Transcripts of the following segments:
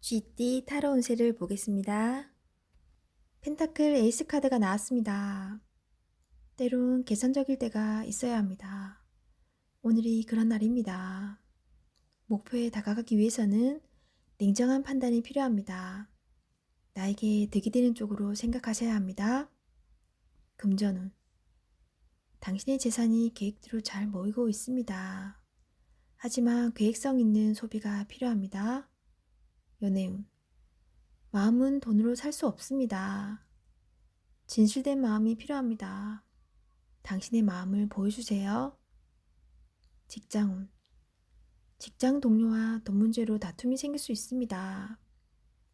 쥐띠 타로 운세를 보겠습니다. 펜타클 에이스 카드가 나왔습니다. 때론 계산적일 때가 있어야 합니다. 오늘이 그런 날입니다. 목표에 다가가기 위해서는 냉정한 판단이 필요합니다. 나에게 득이 되는 쪽으로 생각하셔야 합니다. 금전운. 당신의 재산이 계획대로 잘 모이고 있습니다. 하지만 계획성 있는 소비가 필요합니다. 연애운. 마음은 돈으로 살 수 없습니다. 진실된 마음이 필요합니다. 당신의 마음을 보여주세요. 직장운. 직장 동료와 돈 문제로 다툼이 생길 수 있습니다.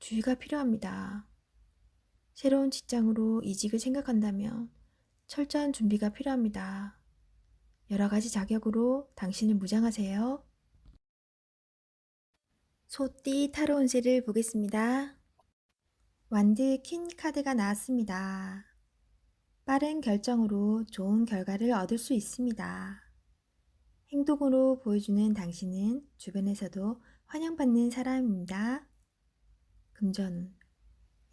주의가 필요합니다. 새로운 직장으로 이직을 생각한다면 철저한 준비가 필요합니다. 여러 가지 자격으로 당신을 무장하세요. 소띠 타로 운세를 보겠습니다. 완드 퀸 카드가 나왔습니다. 빠른 결정으로 좋은 결과를 얻을 수 있습니다. 행동으로 보여주는 당신은 주변에서도 환영받는 사람입니다. 금전운.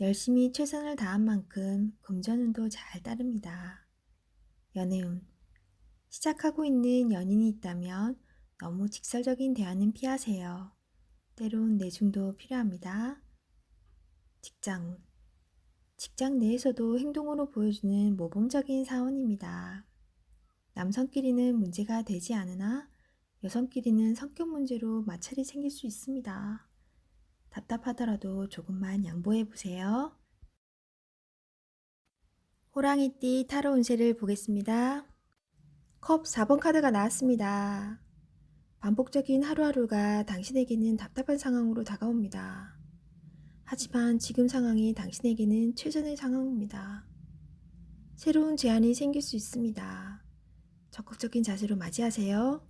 열심히 최선을 다한 만큼 금전운도 잘 따릅니다. 연애운. 시작하고 있는 연인이 있다면 너무 직설적인 대화는 피하세요. 때론 내중도 필요합니다. 직장운. 직장 내에서도 행동으로 보여주는 모범적인 사원입니다. 남성끼리는 문제가 되지 않으나 여성끼리는 성격 문제로 마찰이 생길 수 있습니다. 답답하더라도 조금만 양보해 보세요. 호랑이띠 타로 운세를 보겠습니다. 컵 4번 카드가 나왔습니다. 반복적인 하루하루가 당신에게는 답답한 상황으로 다가옵니다. 하지만 지금 상황이 당신에게는 최선의 상황입니다. 새로운 제안이 생길 수 있습니다. 적극적인 자세로 맞이하세요.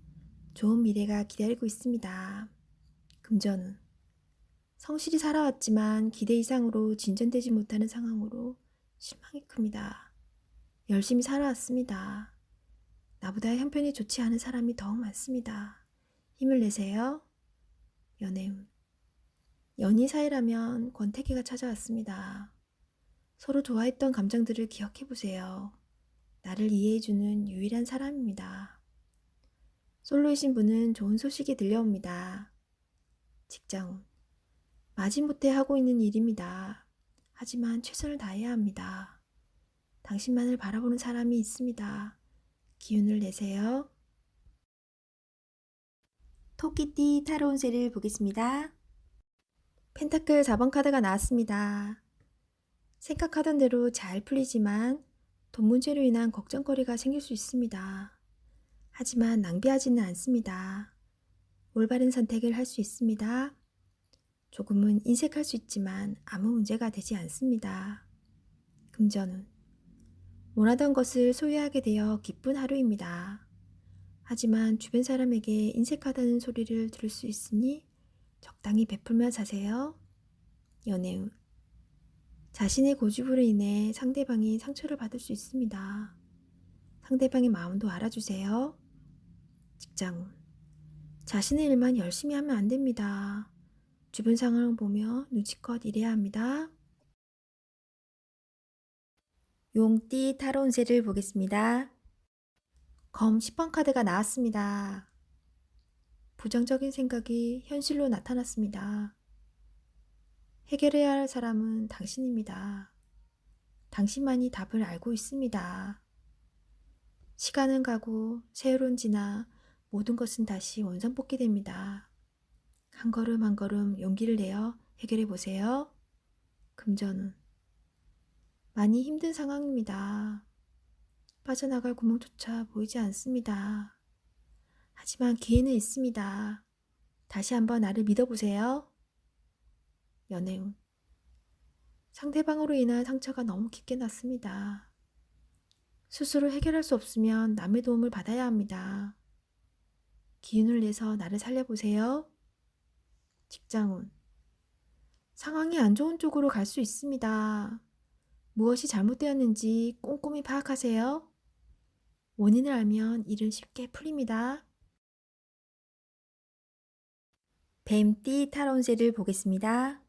좋은 미래가 기다리고 있습니다. 금전운. 성실히 살아왔지만 기대 이상으로 진전되지 못하는 상황으로 실망이 큽니다. 열심히 살아왔습니다. 나보다 형편이 좋지 않은 사람이 더 많습니다. 힘을 내세요. 연애운. 연인 사이라면 권태기가 찾아왔습니다. 서로 좋아했던 감정들을 기억해보세요. 나를 이해해주는 유일한 사람입니다. 솔로이신 분은 좋은 소식이 들려옵니다. 직장운. 마지못해 하고 있는 일입니다. 하지만 최선을 다해야 합니다. 당신만을 바라보는 사람이 있습니다. 기운을 내세요. 토끼띠 타로 운세를 보겠습니다. 펜타클 4번 카드가 나왔습니다. 생각하던 대로 잘 풀리지만 돈 문제로 인한 걱정거리가 생길 수 있습니다. 하지만 낭비하지는 않습니다. 올바른 선택을 할 수 있습니다. 조금은 인색할 수 있지만 아무 문제가 되지 않습니다. 금전운. 원하던 것을 소유하게 되어 기쁜 하루입니다. 하지만 주변 사람에게 인색하다는 소리를 들을 수 있으니 적당히 베풀며 사세요. 연애운. 자신의 고집으로 인해 상대방이 상처를 받을 수 있습니다. 상대방의 마음도 알아주세요. 직장운. 자신의 일만 열심히 하면 안 됩니다. 주변 상황을 보며 눈치껏 일해야 합니다. 용띠 타로 운세를 보겠습니다. 검 10번 카드가 나왔습니다. 부정적인 생각이 현실로 나타났습니다. 해결해야 할 사람은 당신입니다. 당신만이 답을 알고 있습니다. 시간은 가고 세월은 지나 모든 것은 다시 원상복귀됩니다. 한 걸음 한 걸음 용기를 내어 해결해 보세요. 금전운. 많이 힘든 상황입니다. 빠져나갈 구멍조차 보이지 않습니다. 하지만 기회는 있습니다. 다시 한번 나를 믿어보세요. 연애운. 상대방으로 인한 상처가 너무 깊게 났습니다. 스스로 해결할 수 없으면 남의 도움을 받아야 합니다. 기운을 내서 나를 살려보세요. 직장운. 상황이 안 좋은 쪽으로 갈 수 있습니다. 무엇이 잘못되었는지 꼼꼼히 파악하세요. 원인을 알면 일은 쉽게 풀립니다. 뱀띠 타로 운세를 보겠습니다.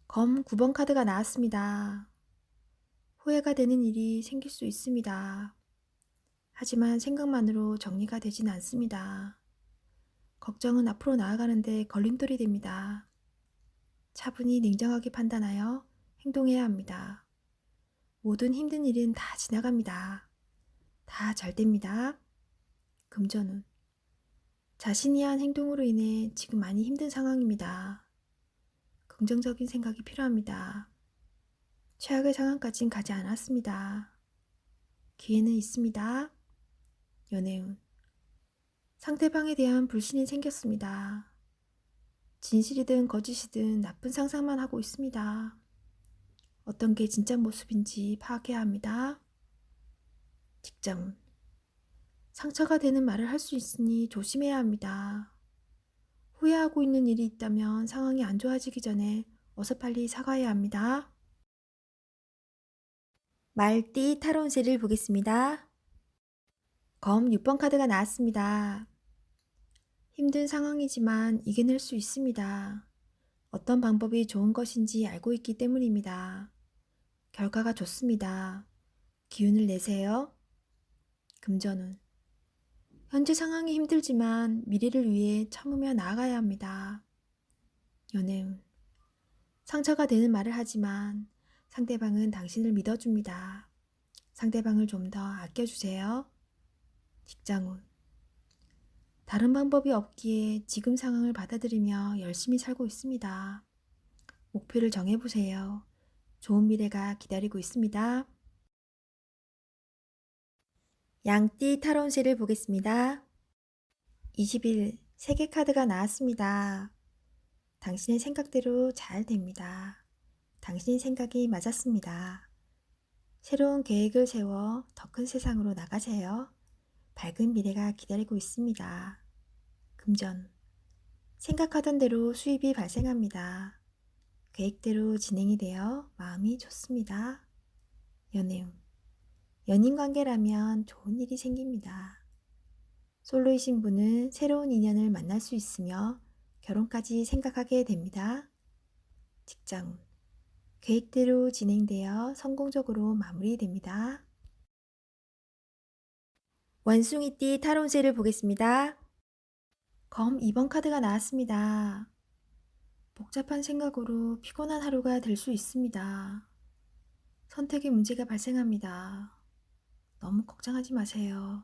검 9번 카드가 나왔습니다. 후회가 되는 일이 생길 수 있습니다. 하지만 생각만으로 정리가 되진 않습니다. 걱정은 앞으로 나아가는데 걸림돌이 됩니다. 차분히 냉정하게 판단하여 행동해야 합니다. 모든 힘든 일은 다 지나갑니다. 다 잘 됩니다. 금전운. 자신이 한 행동으로 인해 지금 많이 힘든 상황입니다. 긍정적인 생각이 필요합니다. 최악의 상황까진 가지 않았습니다. 기회는 있습니다. 연애운. 상대방에 대한 불신이 생겼습니다. 진실이든 거짓이든 나쁜 상상만 하고 있습니다. 어떤 게 진짜 모습인지 파악해야 합니다. 직장운. 상처가 되는 말을 할 수 있으니 조심해야 합니다. 후회하고 있는 일이 있다면 상황이 안 좋아지기 전에 어서 빨리 사과해야 합니다. 말띠 타로 운세를 보겠습니다. 검 6번 카드가 나왔습니다. 힘든 상황이지만 이겨낼 수 있습니다. 어떤 방법이 좋은 것인지 알고 있기 때문입니다. 결과가 좋습니다. 기운을 내세요. 금전운. 현재 상황이 힘들지만 미래를 위해 참으며 나아가야 합니다. 연애운. 상처가 되는 말을 하지만 상대방은 당신을 믿어줍니다. 상대방을 좀 더 아껴주세요. 직장운. 다른 방법이 없기에 지금 상황을 받아들이며 열심히 살고 있습니다. 목표를 정해보세요. 좋은 미래가 기다리고 있습니다. 양띠 타로 운세를 보겠습니다. 20일 세계 카드가 나왔습니다. 당신의 생각대로 잘 됩니다. 당신의 생각이 맞았습니다. 새로운 계획을 세워 더 큰 세상으로 나가세요. 밝은 미래가 기다리고 있습니다. 금전. 생각하던 대로 수입이 발생합니다. 계획대로 진행이 되어 마음이 좋습니다. 연애운. 연인 관계라면 좋은 일이 생깁니다. 솔로이신 분은 새로운 인연을 만날 수 있으며 결혼까지 생각하게 됩니다. 직장운. 계획대로 진행되어 성공적으로 마무리됩니다. 원숭이띠 타로 운세를 보겠습니다. 검 2번 카드가 나왔습니다. 복잡한 생각으로 피곤한 하루가 될 수 있습니다. 선택에 문제가 발생합니다. 너무 걱정하지 마세요.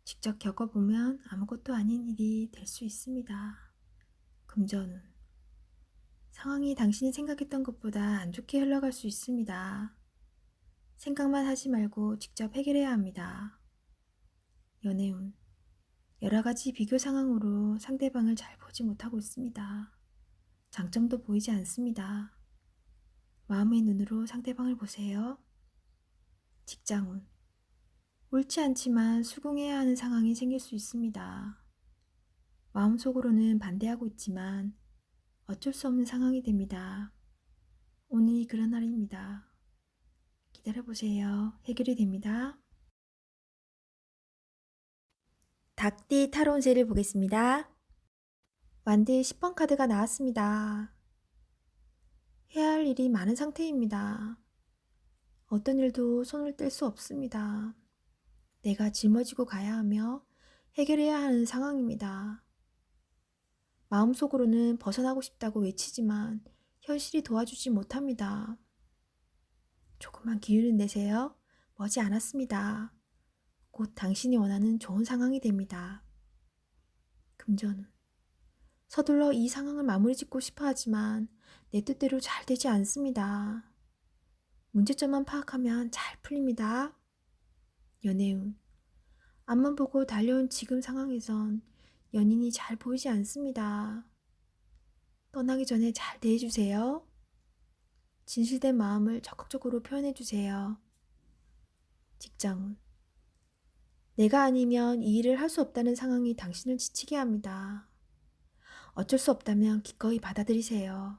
직접 겪어보면 아무것도 아닌 일이 될 수 있습니다. 금전운. 상황이 당신이 생각했던 것보다 안 좋게 흘러갈 수 있습니다. 생각만 하지 말고 직접 해결해야 합니다. 연애운. 여러 가지 비교 상황으로 상대방을 잘 보지 못하고 있습니다. 장점도 보이지 않습니다. 마음의 눈으로 상대방을 보세요. 직장운. 옳지 않지만 수긍해야 하는 상황이 생길 수 있습니다. 마음속으로는 반대하고 있지만 어쩔 수 없는 상황이 됩니다. 오늘이 그런 날입니다. 기다려보세요. 해결이 됩니다. 닭띠 타로 운세를 보겠습니다. 완드 10번 카드가 나왔습니다. 해야 할 일이 많은 상태입니다. 어떤 일도 손을 뗄 수 없습니다. 내가 짊어지고 가야 하며 해결해야 하는 상황입니다. 마음속으로는 벗어나고 싶다고 외치지만 현실이 도와주지 못합니다. 조금만 기운을 내세요. 머지 않았습니다. 곧 당신이 원하는 좋은 상황이 됩니다. 금전운. 서둘러 이 상황을 마무리 짓고 싶어 하지만 내 뜻대로 잘 되지 않습니다. 문제점만 파악하면 잘 풀립니다. 연애운. 앞만 보고 달려온 지금 상황에선 연인이 잘 보이지 않습니다. 떠나기 전에 잘 대해주세요. 진실된 마음을 적극적으로 표현해주세요. 직장운. 내가 아니면 이 일을 할 수 없다는 상황이 당신을 지치게 합니다. 어쩔 수 없다면 기꺼이 받아들이세요.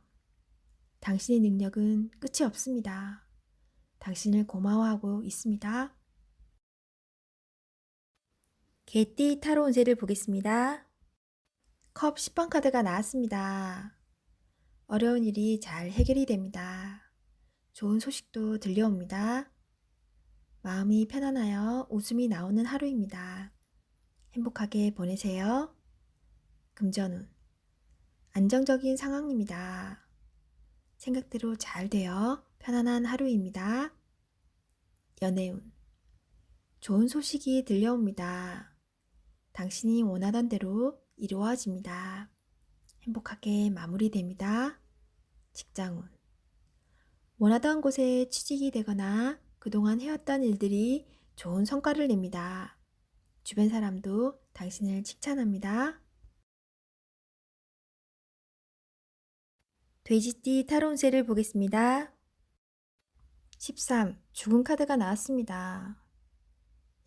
당신의 능력은 끝이 없습니다. 당신을 고마워하고 있습니다. 개띠 타로 운세를 보겠습니다. 컵 10번 카드가 나왔습니다. 어려운 일이 잘 해결이 됩니다. 좋은 소식도 들려옵니다. 마음이 편안하여 웃음이 나오는 하루입니다. 행복하게 보내세요. 금전운. 안정적인 상황입니다. 생각대로 잘 되어 편안한 하루입니다. 연애운. 좋은 소식이 들려옵니다. 당신이 원하던 대로 이루어집니다. 행복하게 마무리됩니다. 직장운. 원하던 곳에 취직이 되거나 그동안 해왔던 일들이 좋은 성과를 냅니다. 주변 사람도 당신을 칭찬합니다. 돼지띠 타로 운세를 보겠습니다. 13. 죽은 카드가 나왔습니다.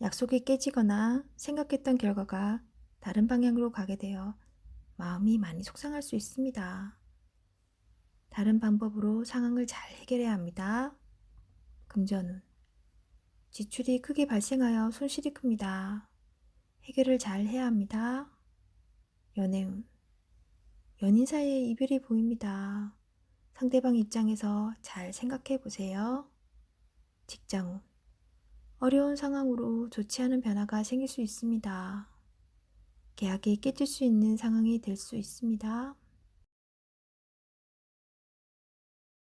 약속이 깨지거나 생각했던 결과가 다른 방향으로 가게 되어 마음이 많이 속상할 수 있습니다. 다른 방법으로 상황을 잘 해결해야 합니다. 금전운. 지출이 크게 발생하여 손실이 큽니다. 해결을 잘 해야 합니다. 연애운. 연인 사이에 이별이 보입니다. 상대방 입장에서 잘 생각해 보세요. 직장운. 어려운 상황으로 좋지 않은 변화가 생길 수 있습니다. 계약이 깨질 수 있는 상황이 될 수 있습니다.